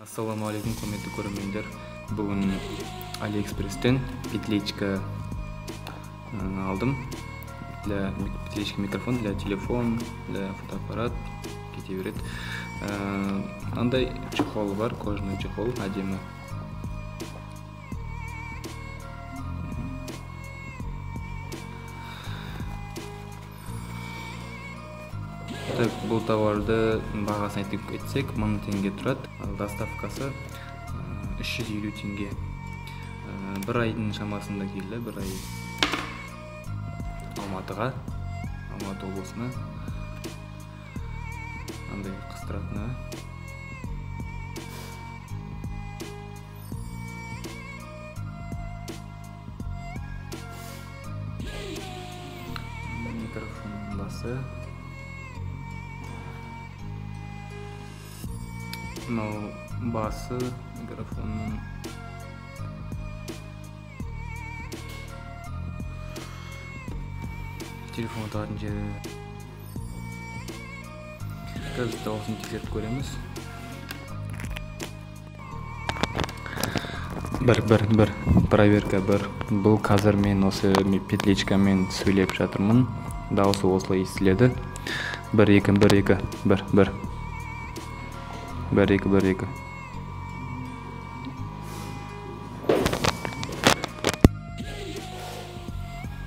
Ассаламу алейкум, құрметті көрермендер. Бүгін Алиэкспресстен петличка алдым. Для петличка микрофон, для телефон, для фотоаппарат кете береді. Андай чехол бар, кожаный чехол, әдемі. Бұл товарды бағасын айтып кетсек, 1000 теңге тұрады. Доставкасы 350 теңге. Bir айдың шамасында келді, бір ай Алматыға, Алматы облысына. Андай қыстыратына. Микрофон басы. Мынау басы микрофонның телефон тұратын жері. Қазір дауысын тексеріп көреміз. Бір проверка бір. Бұл қазір мен осы петличкамен сөйлеп жатырмын. Дауысы осылай естіледі. 1-2.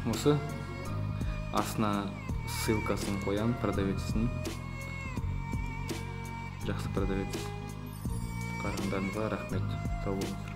Осы астына ссылкасын қоям, продавецсін. Жақсы продавец. Қарағандарыңызға рахмет. Сау болыңыз.